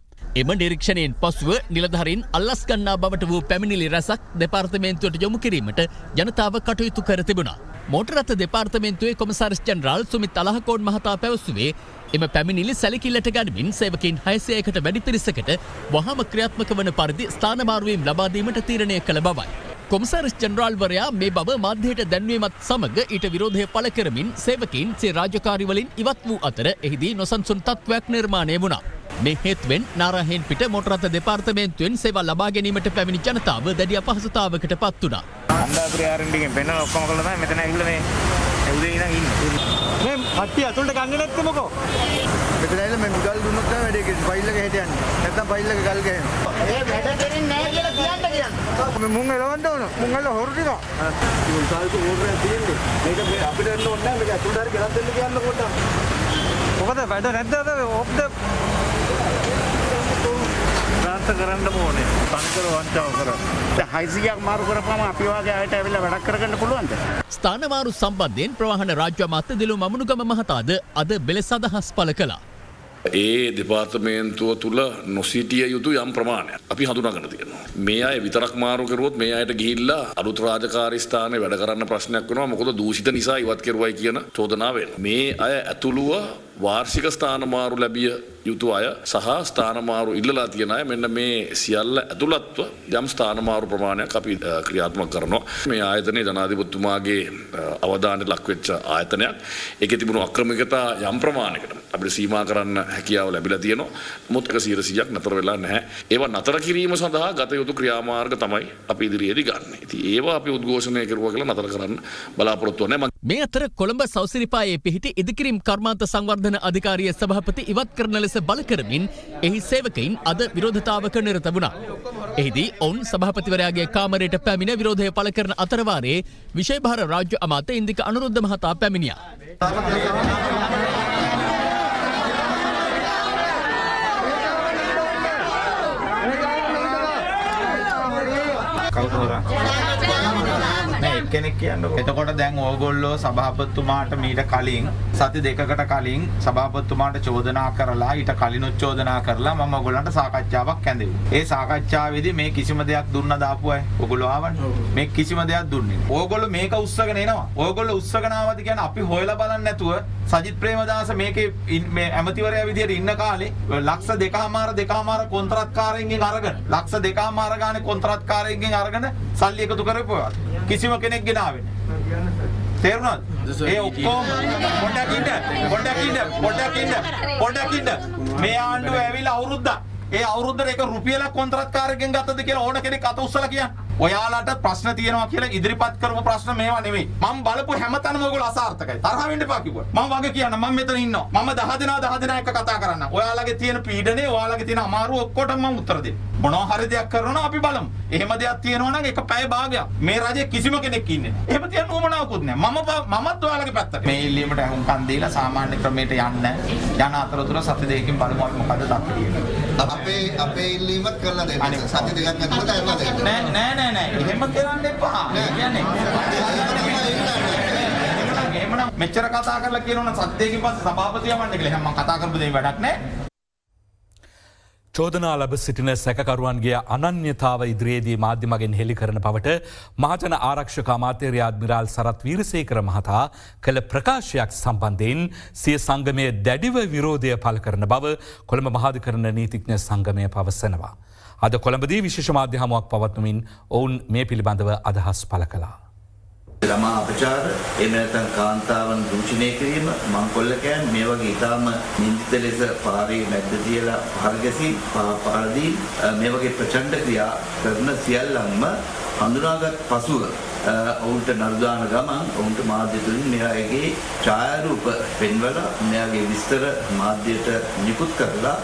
එම නිරීක්ෂණයෙන් පසුව නිලධාරීන් අල්ලස් ගන්නා බවට වූ පැමිණිලි රැසක් දෙපාර්තමේන්තුවට යොමු කිරීමට ජනතාව කටයුතු කර තිබුණා. මෝටර් රථ දෙපාර්තමේන්තුවේ කොමසාරිස් ජෙනරාල් සුමිත් අලහකෝන් මහතා පැවසුවේ එම පැමිණිලි සැලකිල්ලට ගනිමින් සේවකයින් 600කට වැඩි පිරිසකට වහාම ක්‍රියාත්මක වන පරිදි ස්ථාන මාරුවීම් ලබා දීමට තීරණය කළ බවයි. කොමසාරිස් ජෙනරාල්වරයා මේ බව මාධ්‍යයට දැන්වීමත් සමග ඊට විරෝධය පළ කරමින් සේවකයින් සේ රාජකාරිවලින් ඉවත් වූ අතර එහිදී නොසන්සුන් තත්ත්වයක් නිර්මාණය වුණා. මේ හේතුවෙන් නාරහෙන් පිට මෝටර් රථ දෙපාර්තමේන්තුවෙන් සේවා ලබා ගැනීමට පැමිණි ජනතාව දැඩි අපහසුතාවකට පත් වුණා. අන්දාපුරේ ආරෙන්ඩිගෙන් පෙන්නන ඔක්කොම කළා තමයි මෙතන ඇවිල්ලා මේ උදේ ඉඳන් ඉන්නේ. මේ කට්ටිය අතුලට ගන්නේ නැත්තේ මොකෝ? මෙතන ඇවිල්ලා මේ මුදල් දුන්නොත් තමයි වැඩේ කෙරෙන්නේ. ෆයිල් එක හෙට යන්නේ. නැත්තම් ෆයිල් එක ගල් ගහනවා. ඒ වැඩ දෙන්නේ නැහැ කියලා කියන්න. මුං එලවන්න ඕන. මුං එල හොරු ටික. මුං සාල්තු ඕර්රයක් තියෙන්නේ. මේක මේ අපිට එන්න ඕනේ නැහැ. මේක අතුලට හරි ගෙනත් දෙන්න කියන්න පොඩ්ඩක්. මොකද වැඩ නැද්ද අද ඔෆ්ද ප්‍රාර්ථ කරන්න ඕනේ. පන්කර වංචාව කරා. දැන් 600ක් මාරු කරපුවම අපි වාගේ අයට ඇවිල්ලා වැඩක් කරගන්න පුළුවන්ද? ස්ථානමාරු සම්බන්ධයෙන් ප්‍රවාහන රාජ්‍ය අමාත්‍ය දිලු මමුණුගම මහතාද අද වෙලෙස අදහස් පළ කළා. ඒ දෙපාර්තමේන්තුව තුළ නොසිටිය යුතු යම් ප්‍රමාණයක් අපි හඳුනාගෙන තියෙනවා. මේ අය විතරක් මාරු කරුවොත් මේ අයට ගිහිල්ලා අලුත් රාජකාරී ස්ථානයේ වැඩ කරන්න ප්‍රශ්නයක් වෙනවා. මොකද දූෂිත නිසා ඉවත් කෙරුවයි කියන චෝදනාව එනවා. මේ අය ඇතුළුව වාර්ෂික ස්ථානමාරු ලැබිය යුතු අය සහ ස්ථානමාරු ඉල්ලලා තියෙන අය මෙන්න මේ සියල්ල ඇතුළත්ව යම් ස්ථානමාරු ප්‍රමාණයක් අපි ක්‍රියාත්මක කරනවා. මේ ආයතනයේ ජනාධිපතිතුමාගේ අවධානයට ලක් වෙච්ච ආයතනයක්. ඒකේ තිබුණු අක්‍රමිකතා යම් ප්‍රමාණයකට අපිට සීමා කරන්න හැකියාව ලැබිලා තියෙනවා. මොකද 100%ක් නතර වෙලා නැහැ. ඒවා නතර කිරීම සඳහා ගත යුතු ක්‍රියාමාර්ග තමයි අපි ඉදිරියේදී ගන්න. ඉතින් ඒවා අපි උද්ඝෝෂණය කරුවා කියලා නතර කරන්න බලාපොරොත්තු වෙන්නේ. මේ අතර කොළඹ සෞසිරිපායේ පිහිටි ඉදිකිරීම් කර්මාන්ත සංවර්ධන අධිකාරිය සභාපති ඉවත් කරන ලෙස බල කරමින් එහි සේවකයින් අද විරෝධතාවක නිරත වුණා. එහිදී ඔවුන් සභාපතිවරයාගේ කාමරයට පැමිණ විරෝධය පළ කරන අතරවාරයේ විශේෂ රාජ්‍ය අමාත්‍ය ඉන්දික අනුරුද්ධ මහතා පැමිණියා. කෙනෙක් කියන්නකො. එතකොට දැන් ඕගොල්ලෝ සභාපතිතුමාට මීට කලින් සති දෙකකට කලින් සභාපතිතුමාට චෝදනා කරලා ඊට කලිනුත් චෝදනා කරලා මම ඕගොල්ලන්ට සාකච්ඡාවක් ඇඳෙව්වා. ඒ සාකච්ඡාවේදී මේ කිසිම දෙයක් දුන්න දාපු අය ඕගොල්ලෝ ආවනේ. මේ කිසිම දෙයක් දුන්නේ නැහැ. ඕගොල්ලෝ මේක උස්සගෙන එනවා. ඕගොල්ලෝ උස්සගෙන ආවද කියන්නේ අපි හොයලා බලන්නේ නැතුව සජිත් ප්‍රේමදාස මේකේ මේ ඇමතිවරයා විදියට ඉන්න කාලේ ලක්ෂ 2.5 කොන්ත්‍රාත්කාරයෙන්ගෙන් අරගෙන ලක්ෂ 2.5 ගානේ කොන්ත්‍රාත්කාරයෙන්ගෙන් අරගෙන සල්ලි එකතු කරපුවා. කිසිම කෙනෙක් ගෙනාවේ නැහැ. තේරුණාද? ඒ ඔක්කොම පොඩ්ඩක් ඉන්න. මේ ආණ්ඩුව ඇවිල්ලා අවුරුද්දක්. ඒ අවුරුද්දට එක රුපියලක් කොන්ත්‍රාත්කාරයෙක්ගෙන් ගත්තද කියලා ඕන කෙනෙක් අත උස්සලා කියන්න. ඔයාලට ප්‍රශ්න තියෙනවා කියලා ඉදිරිපත් කරපු ප්‍රශ්න මේවා නෙවෙයි. මම බලපු හැමතැනම ඔයගොල්ලෝ අසාර්ථකයි. තරහ වෙන්න එපා කිව්වා. මම වගේ කියන්න මම මෙතන ඉන්නවා. මම 10 දෙනා එක කතා කරන්න. ඔයාලගේ තියෙන පීඩනේ, ඔයාලගේ තියෙන අමාරුව ඔක්කොටම මම උත්තර දෙන්න. මොනවා හරි දෙයක් කරනවා අපි බලමු. එහෙම දෙයක් තියෙනවා නම් එක පැය භාගයක්. මේ රජේ කිසිම කෙනෙක් ඉන්නේ නැහැ. එහෙම තියන්න උවමනාවකුත් නැහැ. මමත් ඔයාලගේ පැත්තට. මේ ඉල්ලීමට අහුම්කම් දීලා සාමාන්‍ය ක්‍රමයට යන්න. යන අතරතුර සති දෙකකින් බලමු අපි මොකද දක්වන්නේ. අපේ ඉල්ලීමත් කරලා දෙන්න. සති දෙකක් ඇතුළත කරලා දෙන්න. නෑ. එහෙම කරන්න එපා. කියන්නේ එහෙමනම් මෙච්චර කතා කරලා කියනවනම් සත්‍යයෙන් පස්සේ සභාපතිය යවන්න කියලා. එහෙනම් මම කතා කරපු දේ වැඩක් නෑ. චෝදනා ලබ සිටින සැකකරුවන්ගේ අනන්‍යතාව ඉදිරියේදී මාධ්‍ය මගෙන් හෙළි කරන බවට මහජන ආරක්ෂක අමාත්‍ය අද්මිරාල් සරත් වීරසේකර මහතා කළ ප්‍රකාශයක් සම්බන්ධයෙන් සිය සංගමය දැඩිව විරෝධය පළ කරන බව කොළඹ මහාධිකරණ නීතිඥ සංගමය පවසනවා. අද කොළඹදී විශේෂ මාධ්‍ය හමුවක් පවත්වමින් ඔවුන් මේ පිළිබඳව අදහස් පළ කළා. ළමා අපචාර එහෙම නැත්නම් කාන්තාවන් දූෂණය කිරීම මංකොල්ලකයන් මේ වගේ ඊටාම නින්දිත ලෙස පාරේ මැද්ද තියලා පහරගැසී පාරදී මේ වගේ ප්‍රචණ්ඩ ක්‍රියා කරන සියල්ලන්ම හඳුනාගත් පසුව ඔවුන්ට නරුදාන ගමන් ඔවුන්ට මාධ්‍ය තුලින් මෙයාගේ ඡායාරූප පෙන්වලා මෙයාගේ විස්තර මාධ්‍යයට නිකුත් කරලා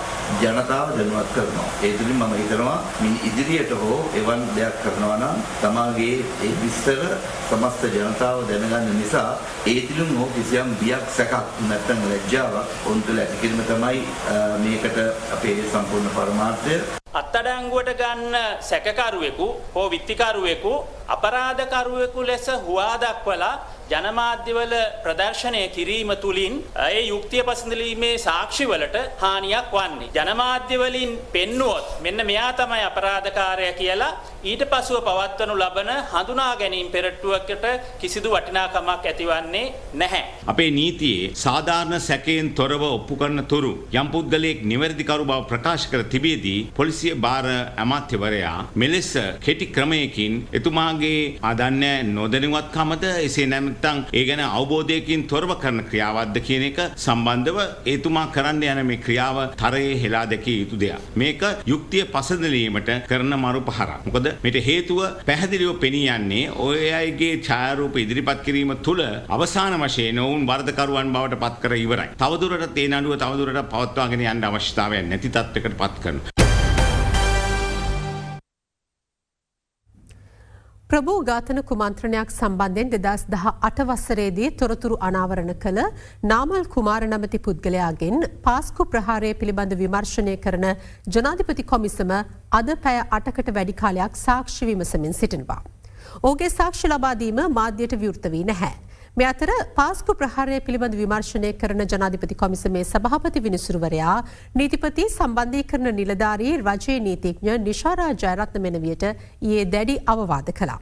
ජනතාව දැනුවත් කරනවා. ඒ තුලින් මම හිතනවා මින් ඉදිරියට හෝ එවන් දෙයක් කරනවා නම් තමාගේ ඒ විස්තර සමස්ත ජනතාව දැනගන්න නිසා ඒ තුලින් හෝ කිසියම් බියක් සැකක් නැත්නම් ලැජ්ජාවක් ඔවුන් තුළ ඇති කිරීම තමයි මේකට අපේ සම්පූර්ණ පරමාර්ථය. අත්අඩංගුවට ගන්න සැකකරුවෙකු හෝ විත්තිකරුවෙකු අපරාධකරුවෙකු ලෙස හුවා දක්වලා ජනමාධ්‍යවල ප්‍රදර්ශනය කිරීම තුළින් ඒ යුක්තිය පසඳලීමේ සාක්ෂිවලට හානියක් වන්නේ. ජනමාධ්‍යවලින් පෙන්නුවොත් මෙන්න මෙයා තමයි අපරාධකාරය කියලා ඊට පසුව පවත්වනු ලබන හඳුනා ගැනීම පෙරට්ටුවකට කිසිදු වටිනාකමක් ඇතිවන්නේ නැහැ. අපේ නීතියේ සාධාරණ සැකයෙන් තොරව ඔප්පු කරන තුරු යම් පුද්ගලයෙක් නිවැරදිකරු බව ප්‍රකාශ කර තිබියදී පොලිසිය භාර අමාත්‍යවරයා මෙලෙස කෙටි ක්‍රමයකින් එතුමාගේ එතුමාගේ අදන්නේ නොදැනුවත්කමද එසේ නැත්නම් ඒ ගැන අවබෝධයකින් තොරව කරන ක්‍රියාවක්ද කියන එක සම්බන්ධව එතුමා කරන්න යන මේ ක්‍රියාව තරයේ හෙලා දැකිය යුතු දෙයක්. මේක යුක්තිය පසදලීමට කරන මරු පහරක්. මොකද මේට හේතුව පැහැදිලිව පෙනී යන්නේ ඔය අයගේ ඡායාරූප ඉදිරිපත් කිරීම තුළ අවසාන වශයෙන් ඔවුන් වරදකරුවන් බවට පත් කර ඉවරයි. තවදුරටත් ඒ නඩුව තවදුරටත් පවත්වාගෙන යන්න අවශ්‍යතාවයක් නැති තත්ත්වයකට පත් කරනවා. ප්‍රභූ ඝාතන කුමන්ත්‍රණයක් සම්බන්ධයෙන් 2018 වසරේදී තොරතුරු අනාවරණ කළ නාමල් කුමාර නමැති පුද්ගලයාගෙන් පාස්කු ප්‍රහාරය පිළිබඳ විමර්ශනය කරන ජනාධිපති කොමිසම අද පැය 8කට වැඩි කාලයක් සාක්ෂි විමසමින් සිටිනවා. ඔහුගේ සාක්ෂි ලබා දීම මාධ්‍යයට විවෘත වී නැහැ. මේ අතර පාස්කු ප්‍රහාරය පිළිබඳ විමර්ශනය කරන ජනාධිපති කොමිසමේ සභාපති විනිසුරුවරයා නීතිපති සම්බන්ධීකරණ නිලධාරී රජයේ නීතිඥ නිශාරා ජයරත්න මෙනවියට ඊයේ දැඩි අවවාද කළා.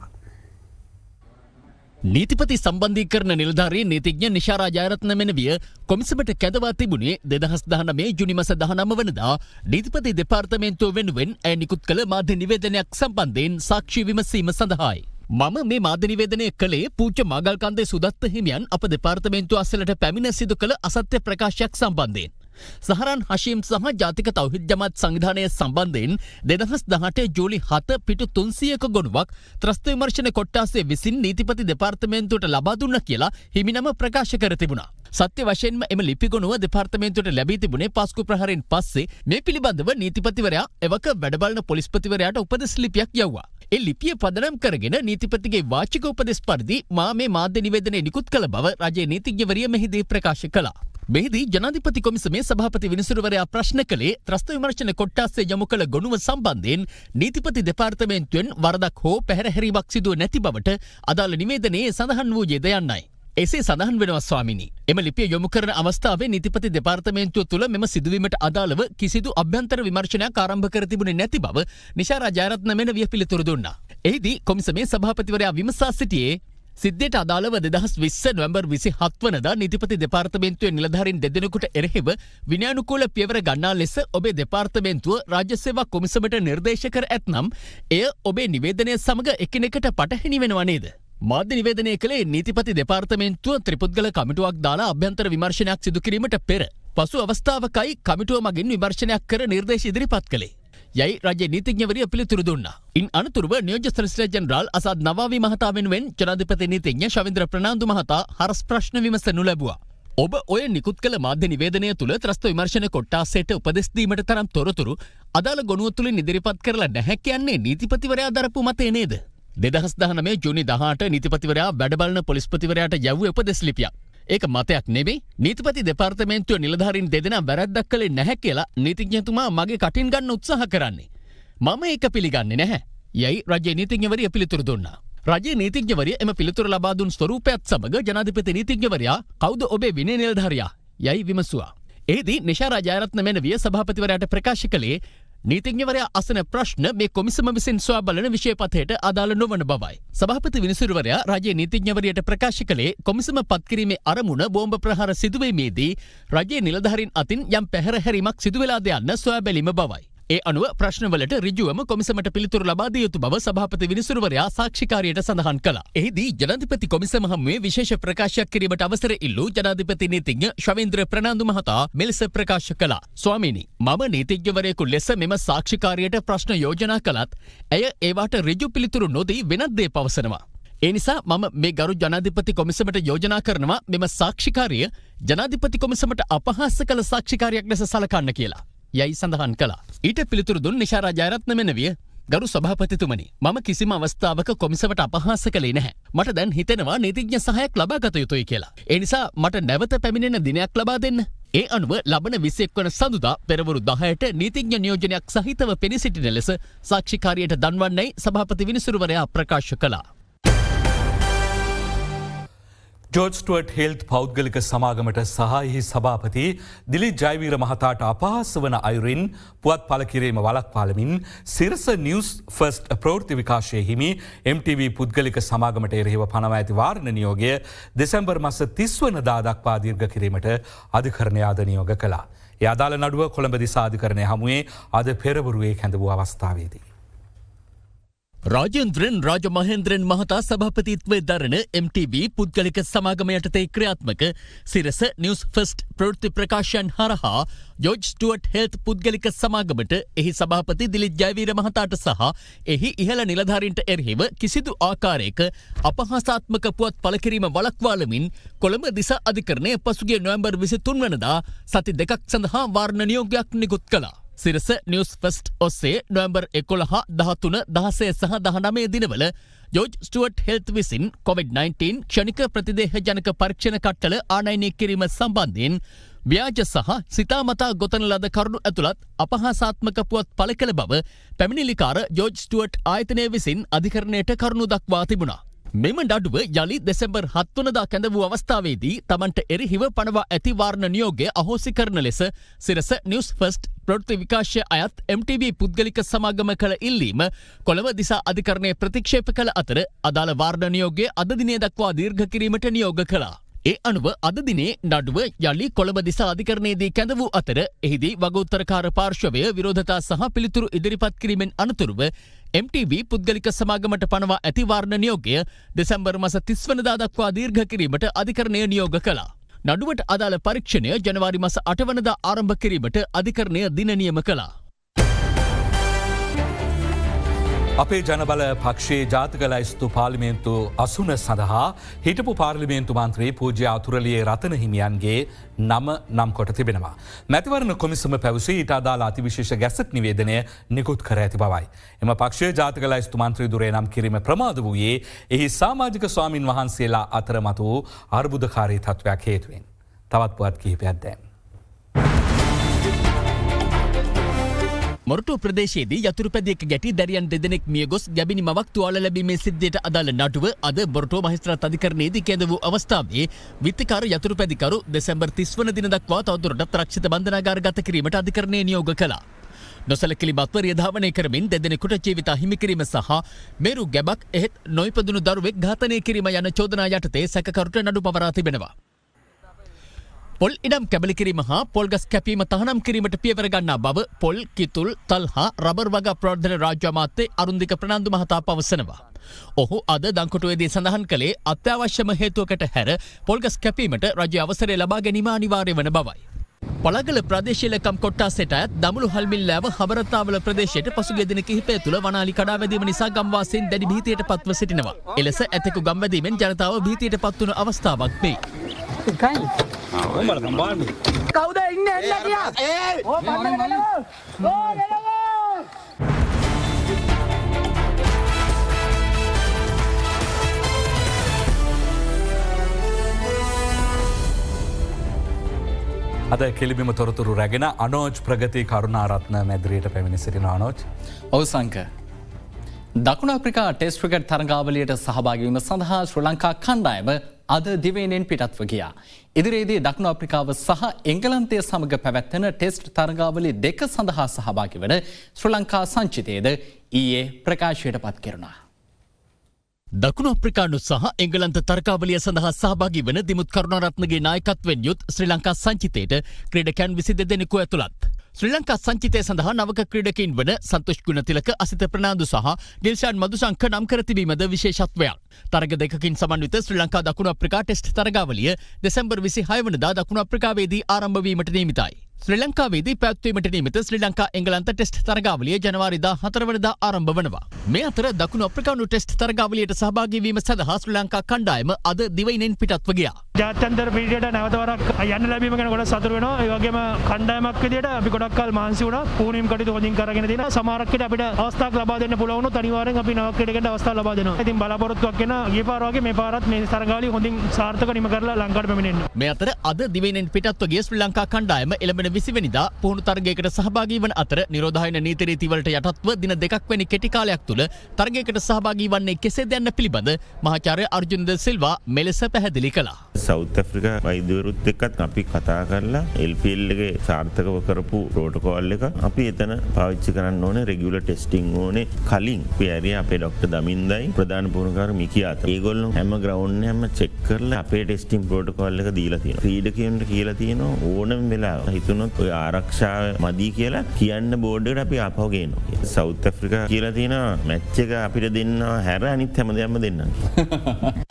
නීතිපති සම්බන්ධීකරණ නිලධාරී නීතිඥ නිශාරා ජයරත්න මෙනවිය කොමිසමට කැඳවා තිබුණේ 2019 ජුනි මාස 19 වනදා නීතිපති දෙපාර්තමේන්තුව වෙනුවෙන් ඇය නිකුත් කළ මාධ්‍ය නිවේදනයක් සම්බන්ධයෙන් සාක්ෂි විමසීම සඳහායි. මම මේ මාධ්‍ය නිවේදනය කළේ පූජ්‍ය මාගල්කන්දේ සුදත්ත හිමියන් අප දෙපාර්තමේන්තුව අසලට පැමිණ සිදු කළ අසත්‍ය ප්‍රකාශයක් සම්බන්ධයෙන්. සහරන් හෂීම් සහ ජාතික තෞහිද් ජමාත් සංවිධානය සම්බන්ධයෙන් 2018 ජූලි 7 පිටු 300ක ගොනුවක් ත්‍රස්ත විමර්ශන කොට්ටාසේ විසින් නීතිපති දෙපාර්තමේන්තුවට ලබා දුන්නා කියලා හිමිනම ප්‍රකාශ කර තිබුණා. සත්‍ය වශයෙන්ම එම ලිපි ගොනුව දෙපාර්තමේන්තුවට ලැබී තිබුණේ පාස්කු ප්‍රහාරයෙන් පස්සේ මේ පිළිබඳව නීතිපතිවරයා එවක වැඩබලන පොලිස්පතිවරයාට උපදෙස් ලිපියක් යවුවා. ඒ ලිපිය පදනම් කරගෙන නීතිපතිගේ වාචික උපදෙස් පරිදි මා මේ මාධ්‍ය නිවේදනය නිකුත් කළ බව රජයේ නීතිඥවරිය මෙහිදී ප්‍රකාශ කළා. මෙහිදී ජනාධිපති කොමිසමේ සභාපති විනිසුරුවරයා ප්‍රශ්න කළේ ත්‍රස්ත විමර්ශන කොට්ටාසේ යොමු කළ ගොනුව සම්බන්ධයෙන් නීතිපති දෙපාර්තමේන්තුවෙන් වරදක් හෝ පැහැරහැරීමක් සිදුව නැති බවට අදාළ නිවේදනයේ සඳහන් වූයේද යන්නයි. එසේ සඳහන් වෙනවා ස්වාමිනී. එම ලිපිය යොමු කරන අවස්ථාවේ නීතිපති දෙපාර්තමේන්තුව තුළ මෙම සිදුවීමට අදාළව කිසිදු අභ්‍යන්තර විමර්ශනයක් ආරම්භ කර තිබුණේ නැති බව නිශාරා ජයරත්න මෙනවිය පිළිතුරු දුන්නා. එහිදී කොමිසමේ සභාපතිවරයා විමසා සිටියේ සිද්ධියට අදාළව 2020 නොවැම්බර් 27 වනදා නීතිපති දෙපාර්තමේන්තුවේ නිලධාරීන් දෙදෙනෙකුට එරෙහිව විනයානුකූල පියවර ගන්නා ලෙස ඔබේ දෙපාර්තමේන්තුව රාජ්‍ය සේවා කොමිසමට නිර්දේශ කර ඇතනම් එය ඔබේ නිවේදනය සමග එකිනෙකට පටහැනි වෙනවා නේද? මාධ්‍ය නිවේදනය කළේ නීතිපති දෙපාර්තමේන්තුව ත්‍රිපුද්ගල කමිටුවක් දාලා අභ්‍යන්තර විමර්ශනයක් සිදු කිරීමට පෙර පසු අවස්ථාවකයි කමිටුව මගින් විමර්ශනයක් කර නිර්දේශ ඉදිරිපත් කළේ. යයි රජයේ නීතිඥවරිය පිළිතුරු දුන්නා. ඉන් අනතුරුව නියෝජ්‍ය සොලිසිටර් ජෙනරාල් අසාද් නවාවි මහතා වෙනුවෙන් ජනාධිපති නීතිඥ ශවින්ද්‍ර ප්‍රනාන්දු මහතා හරස් ප්‍රශ්න විමසනු ලැබුවා. ඔබ ඔය නිකුත් කළ මාධ්‍ය නිවේදනය තුළ ත්‍රස්ත විමර්ශන කොට්ටාසයට උපදෙස් දීමට තරම් තොරතුරු අදාළ ගොනුව තුලින් ඉදිරිපත් කරලා නැහැ කියන්නේ නීතිපතිවරයා දරපු මතය නේද? 2019 ජූනි 18 නීතිපතිවරයා වැඩබලන පොලිස්පතිවරයාට යවුවේ උපදෙස් ලිපියක්. ඒක මතයක් නෙවෙයි. නීතිපති දෙපාර්තමේන්තුව නිලධාරීන් දෙදෙනා වැරැද්දක් කළේ නැහැ කියලා නීතිඥතුමා මගේ කටින් ගන්න උත්සාහ කරන්නේ. මම ඒක පිළිගන්නේ නැහැ. යයි රජයේ නීතිඥවරිය පිළිතුරු දුන්නා. රජයේ නීතිඥවරිය එම පිළිතුර ලබා දුන් ස්වරූපයත් සමග ජනාධිපති නීතිඥවරයා කවුද ඔබේ විනය නිලධාරියා? යයි විමසුවා. එහිදී නිශාරා ජයරත්න මෙනවිය සභාපතිවරයාට ප්‍රකාශ කළේ නීතිඥවරයා අසන ප්‍රශ්න මේ කොමිසම විසින් සොයා බලන විෂයපතයට අදාළ නොවන බවයි. සභාපති විනිසුරුවරයා රජයේ නීතිඥවරියට ප්‍රකාශ කළේ කොමිසම පත්කිරීමේ අරමුණ බෝම්බ ප්‍රහාර සිදුවීමේදී රජයේ නිලධාරීන් අතින් යම් පැහැරහැරීමක් සිදු වෙලාද යන්න සොයා බැලීම බවයි. ඒ අනුව ප්‍රශ්නවලට ඍජුවම කොමිසමට පිළිතුරු ලබා දිය යුතු බව සභාපති විනිසුරුවරයා සාක්ෂිකාරියට සඳහන් කළා. එහිදී ජනාධිපති කොමිසම හමුවේ විශේෂ ප්‍රකාශයක් කිරීමට අවසර ඉල්ලූ ජනාධිපති නීතිඥ ශවේන්ද්‍ර ප්‍රනාන්දු මහතා මෙලෙස ප්‍රකාශ කළා. ස්වාමීනි, මම නීතිඥවරයෙකු ලෙස මෙම සාක්ෂිකාරියට ප්‍රශ්න යෝජනා කළත් ඇය ඒවාට ඍජු පිළිතුරු නොදී වෙනත් දේ පවසනවා. ඒ නිසා මම මේ ගරු ජනාධිපති කොමිසමට යෝජනා කරනවා මෙම සාක්ෂිකාරිය ජනාධිපති කොමිසමට අපහාස කළ සාක්ෂිකාරියක් ලෙස සලකන්න කියලා. යයි සඳහන් කළා. ඊට පිළිතුරු දුන් නිශාරා ජයරත්න මෙනවිය ගරු සභාපතිතුමනි, මම කිසිම අවස්ථාවක කොමිසමට අපහාස කළේ නැහැ. මට දැන් හිතෙනවා නීතිඥ සහායක් ලබා ගත යුතුයි කියලා. ඒ නිසා මට නැවත පැමිණෙන දිනයක් ලබා දෙන්න. ඒ අනුව ලබන 21 වන සඳුදා පෙරවරු 10ට නීතිඥ නියෝජනයක් සහිතව පෙනී සිටින ලෙස සාක්ෂිකාරියට දන්වන්නයි සභාපති විනිසුරුවරයා ප්‍රකාශ කළා. ජෝර්ජ් ස්ටුවර්ට් හෙල්ත් පෞද්ගලික සමාගමට සහායෙහි සභාපති දිලිත් ජයවීර මහතාට අපහාස වන අයුරින් පුවත් පළ කිරීම වළක්වාලමින් සිරස නිවුස් ෆස්ට් ප්‍රවෘත්ති විකාශය හිමි MTV පුද්ගලික සමාගමට එරෙහිව පනවා ඇති වාරණ නියෝගය දෙසැම්බර් මාස 30 වනදා දක්වා දීර්ඝ කිරීමට අධිකරණය අද නියෝග කළා. ඒ අදාළ නඩුව කොළඹ දිසා අධිකරණය හමුවේ අද පෙරවරුවේ කැඳ වූ අවස්ථාවේදී රාජේන්ද්‍රන් රාජමහේන්ද්‍රන් මහතා සභාපතිත්වය දරන MTV පුද්ගලික සමාගම යටතේ ක්‍රියාත්මක සිරස නිවුස් ෆස්ට් ප්‍රවෘත්ති ප්‍රකාශයන් හරහා ජෝර්ජ් ස්ටුවර්ට් හෙල්ත් පුද්ගලික සමාගමට එහි සභාපති දිලිත් ජයවීර මහතාට සහ එහි ඉහළ නිලධාරීන්ට එරෙහිව කිසිදු ආකාරයක අපහාසාත්මක පුවත් පළ කිරීම වළක්වාලමින් කොළඹ දිසා අධිකරණය පසුගිය නොවැම්බර් 23 වනදා සති දෙකක් සඳහා වාරණ නියෝගයක් නිකුත් කළා. සිරස නිවස් ෆස්ට් ඔස්සේ නොවැම්බර් 11, 13, 16 සහ 19 දිනවල ජෝර්ජ් ස්ටුවර්ට් හෙල්ත් විසින් COVID-19 ක්ෂණික ප්‍රතිදේහ ජනක පරීක්ෂණ කට්ටල ආනයනය කිරීම සම්බන්ධයෙන් ව්‍යාජ සහ සිතාමතා ගොතන ලද කරුණු ඇතුළත් අපහාසාත්මක පුවත් පළ කළ බව පැමිණිලිකාර ජෝර්ජ් ස්ටුවර්ට් ආයතනය විසින් අධිකරණයට කරුණු දක්වා තිබුණා. මෙම නඩුව යළි දෙසැම්බර් 7 වනදා කැඳ වූ අවස්ථාවේදී තමන්ට එරෙහිව පනවා ඇති වාරණ නියෝගය අහෝසි කරන ලෙස සිරස නිවුස් ෆස්ට් ප්‍රවෘත්ති විකාශය අයත් MTV පුද්ගලික සමාගම කළ ඉල්ලීම කොළඹ දිසා අධිකරණය ප්‍රතික්ෂේප කළ අතර අදාළ වාරණ නියෝගය අද දිනය දක්වා දීර්ඝ කිරීමට නියෝග කළා. ඒ අනුව අද දිනේ නඩුව යළි කොළඹ දිසා අධිකරණයේදී කැඳ වූ අතර එහිදී වගඋත්තරකාර පාර්ශවය විරෝධතා සහ පිළිතුරු ඉදිරිපත් කිරීමෙන් අනතුරුව MTV පුද්ගලික සමාගමට පනවා ඇති වාරණ නියෝගය දෙසැම්බර් මාස 30 වනදා දක්වා දීර්ඝ කිරීමට අධිකරණය නියෝග කළා. නඩුවට අදාළ පරීක්ෂණය ජනවාරි මාස 8 වනදා ආරම්භ කිරීමට අධිකරණය දින නියම කළා. අපේ ජනබල පක්ෂයේ ජාතික ලැයිස්තු පාර්ලිමේන්තු අසුන සඳහා හිටපු පාර්ලිමේන්තු මන්ත්‍රී පූජ්‍ය අතුරලියේ රතන හිමියන්ගේ නම නම් කොට තිබෙනවා. මැතිවරණ කොමිසම පැවසී ඊට අදාළ අතිවිශේෂ ගැසට් නිවේදනය නිකුත් කර ඇති බවයි. එම පක්ෂයේ ජාතික ලැයිස්තු මන්ත්‍රී දුරේ නම් කිරීම ප්‍රමාද වූයේ එහි සමාජික ස්වාමින් වහන්සේලා අතර මතු වූ අර්බුදකාරී තත්ත්වයක් හේතුවෙන්. තවත් පුවත් කිහිපයක් දැන්. මොරටුව ප්‍රදේශයේදී යතුරුපැදියක ගැටි දැරියන් දෙදෙනෙක් මිය ගොස් ගැබිනි මවක් තුවාල ලැබීමේ සිද්ධියට අදාළ නඩුව අද මොරටුව මහේස්ත්‍රාත් අධිකරණයේදී කැඳ වූ අවස්ථාවේ විත්තිකාර යතුරුපැදිකරු දෙසැම්බර් 30 වන දින දක්වා තවදුරටත් රක්ෂිත බන්ධනාගාරගත කිරීමට අධිකරණය නියෝග කළා. නොසලකිලිමත්ව රියධාවනය කරමින් දෙදෙනෙකුට ජීවිත අහිමි කිරීම සහ මේරු ගැබක් එහෙත් නොයිපදුණු දරුවෙක් ඝාතනය කිරීම යන චෝදනා යටතේ සැකකරුට නඩු පවරා තිබෙනවා. පොල් ඉඩම් කැබලි කිරීම හා පොල්ගස් කැපීම තහනම් කිරීමට පියවර ගන්නා බව පොල්, කිතුල්, තල් හා රබර් වගා ප්‍රවර්ධන රාජ්‍ය අමාත්‍ය අරුන්දික ප්‍රනාන්දු මහතා පවසනවා. ඔහු අද දංකොටුවේදී සඳහන් කළේ අත්‍යවශ්‍යම හේතුවකට හැර පොල්ගස් කැපීමට රජය අවසරය ලබා ගැනීම අනිවාර්ය වන බවයි. පළගල ප්‍රදේශීය ලේකම් කොට්ටාසයට අයත් දමුළු හල්මිල්ලෑව හබරතාවල ප්‍රදේශයට පසුගිය දින කිහිපය තුළ වනාලි කඩාවැදීම නිසා ගම්වාසීන් දැඩි භීතියට පත්ව සිටිනවා. එලෙස ඇතෙකු ගම්වැදීමෙන් ජනතාව භීතියට පත්වන අවස්ථාවක් මේ. කවුද ඉන්නේ එන්නදියා? ඕ පන්නගෙන ඕ අද කෙලිබිම තොරතුරු රැගෙන අනෝජ් ප්‍රගති කරුණාරත්න මැදිරියට පැමිණි සිටින අනෝජ්. ඔව් සංක. දකුණු අප්‍රිකා ටෙස්ට් ක්‍රිකට් තරගාවලියට සහභාගී වීම සඳහා ශ්‍රී ලංකා කණ්ඩායම අද දිවයිනෙන් පිටත්ව ගියා. ඉදිරියේදී දකුණු අප්‍රිකාව සහ එංගලන්තය සමග පැවැත්වෙන ටෙස්ට් තරගාවලි දෙක සඳහා සහභාගී වන ශ්‍රී ලංකා සංචිතයේද ඊයේ ප්‍රකාශයට පත් කෙරුණා. දකුණු අප්‍රිකානු සහ එංගලන්ත තරගාවලිය සඳහා සහභාගී වන දිමුත් කරුණාරත්නගේ නායකත්වයෙන් යුත් ශ්‍රී ලංකා සංචිතයට ක්‍රීඩකයන් 22 දෙනෙකු ඇතුළත්. ශ්‍රී ලංකා සංචිතය සඳහා නවක ක්‍රීඩකයින් වන සන්තෝෂ් ගුණතිලක, අසිත ප්‍රනාන්දු සහ ඩිල්ෂාන් මදුශංක නම් කර තිබීමද විශේෂත්වයක්. තරග දෙකකින් සමන්විත ශ්‍රී ලංකා දකුණු අප්‍රිකා ටෙස්ට් තරගාවලිය දෙසැම්බර් 26 වනදා දකුණු අප්‍රිකාවේදී ආරම්භ වීමට නියමිතයි. ශ්‍රී ලංකාවේදී පැවැත්වීමට නියමිත ශ්‍රී ලංකා එංගලන්ත ටෙස්ට් තරගාවලිය ජනවාරි 14 වනදා ආරම්භ වනවා. මේ අතර දකුණු අප්‍රිකානු ටෙස්ට් තරගාවලියට සහභාගී වීම සඳහා ශ්‍රී ලංකා කණ්ඩායම අද දිවයිනෙන් පිටත්ව ගියා. ජාත්‍යන්තර පීඩයට නැවත වරක් යන්න ලැබීම ගැන ගොඩක් සතුටු වෙනවා. ඒ වගේම කණ්ඩායමක් විදියට අපි ගොඩක් කල් මහන්සි වුණා. පුහුණුවීම් කටයුතු හොඳින් කරගෙන තියෙනවා. සමහරක් විට අපිට අවස්ථාවක් ලබා දෙන්න පුළුවන් වුණොත් අනිවාර්යෙන් අපි නව ක්‍රීඩකයන්ට අවස්ථාව ලබා දෙනවා. ඉතින් බලාපොරොත්තුවක් වෙන ගිය පාර වගේ මේ පාරත් මේ තරගාවලිය හොඳින් සාර්ථක නිම කරලා ලංකාවට පැමිණෙන්න. මේ අතර අද දිවයිනෙන් පිටත්ව ගිය ශ්‍රී ලංකා කණ්ඩායම එළඹෙන 20 වෙනිදා පුහුණු තරගයකට සහභාගී වන අතර නිරෝධායන නීති රීතිවලට යටත්ව දින දෙකක් වැනි කෙටි කාලයක් තුළ තරගයකට සහභාගී වන්නේ කෙසේද යන්න පිළිබඳ මහාචාර්ය අර්ජුන ද සිල්වා මෙලෙස පැහැදිලි කළා. සෞත් ඇෆ්‍රිකා වෛද්‍යවරුත් එක්කත් අපි කතා කරලා LPL එකේ සාර්ථකව කරපු ප්‍රෝටෝකෝල් එක අපි එතන පාවිච්චි කරන්න ඕනේ රෙගියුලර් ටෙස්ටිං ඕනේ කලින් අපි ඇරිය අපේ ડોක්ටර් දමින්දයි ප්‍රධාන පුහුණුකාර මිකියාත. ඒගොල්ලෝ හැම ග්‍රවුන්ඩ් එකම චෙක් කරලා අපේ ටෙස්ටිං ප්‍රෝටෝකෝල් එක දීලා තියෙනවා. ක්‍රීඩකයන්ට කියලා තියෙනවා ඕනම වෙලාවක හිතුනොත් ඔය ආරක්ෂාව මදි කියලා කියන්න බෝඩ් එකට අපි ආපහු ගේනවා. සෞත් ඇෆ්‍රිකා කියලා තියෙනවා මැච් එක අපිට දෙන්නවා හැර අනිත් හැම දෙයක්ම දෙන්නම්.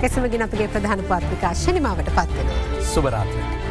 එසමගින් අපගේ ප්‍රධාන පාත්‍රිකා ශනිමාවට පත්වෙනවා. සුබරාත්‍රී.